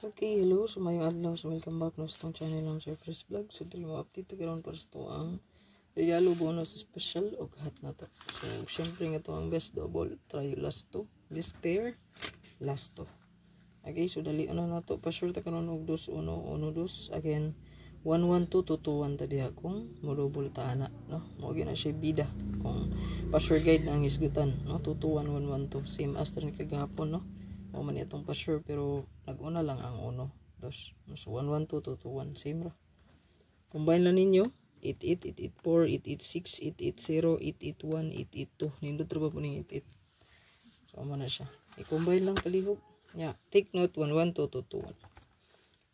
Okay, hello. So, mayong adlaw. So, welcome back na sa itong channel ng Sir Chris Vlog. So, dili mo update karon para sa ito ang regalo bonus special o hat na to. So, syempre nga ito ang best double. Try last to. Best pair, last to. Okay, so dali na to. Pa-sure ta kanon og 2-1, 1-2. Again, 1-1-2 to 2-1 tadi akong mulubol ta ana, no? Mo gyud na siya bida kung pa-sure guide na ang isgutan, no? 2-1, 1-1-2. Same as rin kagahapon, no? O man itong pa-sure pero nag-una lang ang 1-2. So 1-1-2 to 2-1 same ra. Combine lang ninyo 88, 884, 886, 880, 881, 882. Nindot ra ba po ning 88? So man na siya. I-combine lang palihog. Yeah, take note 1-1-2 to 2-1.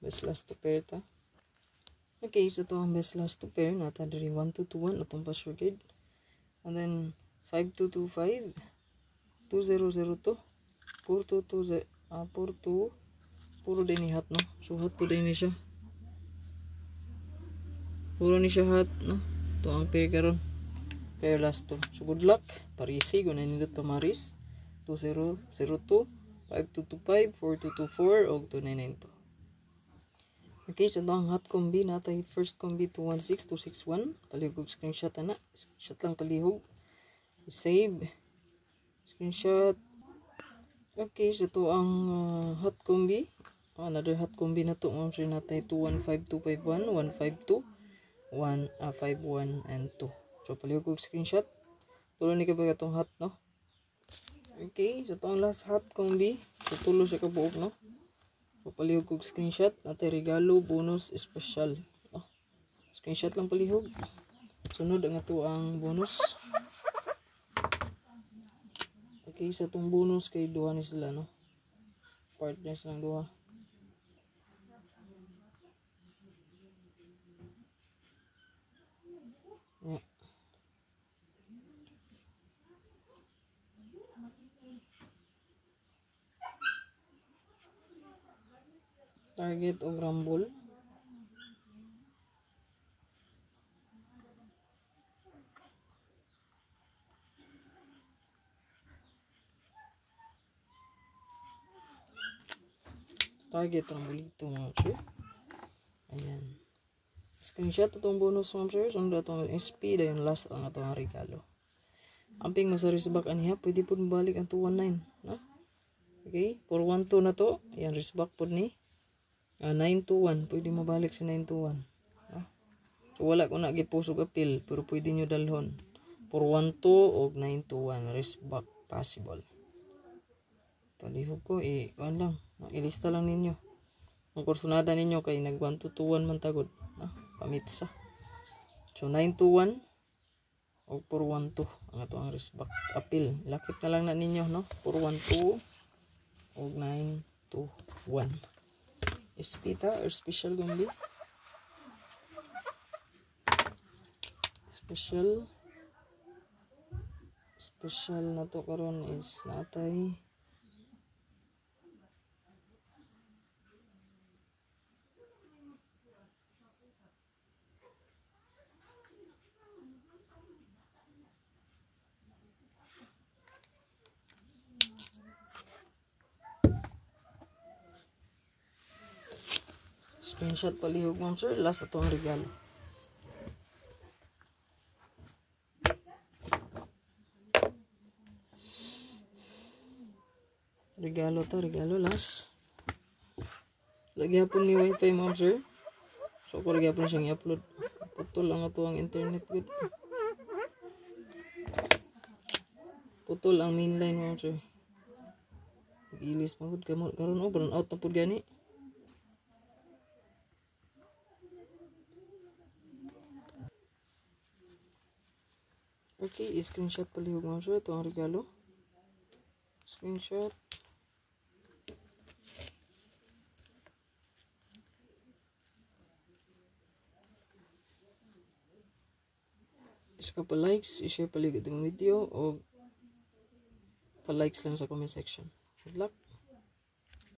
Best last to pair ta. Okay, so ito ang best last to pair nata diri 1-2-2-1 atong pa-sure guide. And then 5-2-2-5, 2-0-0-2, 4-2-2, 4-2, puro din ni hat, no? So hat po din ni siya. Puro ni siya hat, no? Ito ang pair karon. Pair last to. So good luck. Parisi kung nanindot pa maris. 2-0-0-2, 5-2-2-5, 4-2-2-4, o 2-9-9-2. Okay, so ito ang hot combi natin. First combi 2-1-6, 2-6-1. Palihog screenshot na. Screenshot lang palihog. Save. Screenshot. Okay, so ito ang hot combi. Another hot combi na ito. Ang sure natin 2-1-5-2-5-1, 1-5-2, 5-1, and 2. So, palihog ko screenshot. Tulo ni ka ba itong hot, no? Okay, so ito ang last hot combi. So, tulo siya kabuok, no? So, palihog ko screenshot. Natin regalo, bonus, special. No? Screenshot lang palihog. Sunod ang ito ang bonus. Okay, sa itong bonus kay duha ni sila, no? Partners ng duha. Yeah. Target o rumble. Target rumble ito, mga sir. Ayan. Screenshot itong bonus, mga sir. Sunod itong SP dahil last ang itong regalo. Amping masaris back aniha, pwede po balik ang 219, no? Okay, for 1-2 na to. Ayan, risback po ni 9-2-1, pwede mabalik si 9-2-1, no? So wala ko na gipusog appeal, pero pwede nyo dalhon for 1-2 o 9-2-1, risback possible. Palihog ko, kuan lang, ilista lang ninyo ang kursunada ninyo kay nag 1-2-1 man tagod, no? Pamitsa. So 9-2-1 o 4-1-2 ang ato ang risback appeal. Lakip na lang na ninyo, no? 4-1-2 o 9-2-1. Espita or special gumbi. Special na to karon is natay screenshot palihog, ma'am sir. Last atong regalo. Regalo last. Lagi hapon ni wifi, ma'am sir. So ako lagi hapon siyang i-upload. Putol ang ato ang internet good. Putol ang mainline, ma'am sir. Ilis magud karon o burn out na pud gani. Okay, screenshot palihog, ma'am sir. Ito ang regalo. Screenshot. Isa ka pa likes, i-share paligid ng video o pa-likes lang sa comment section. Good luck.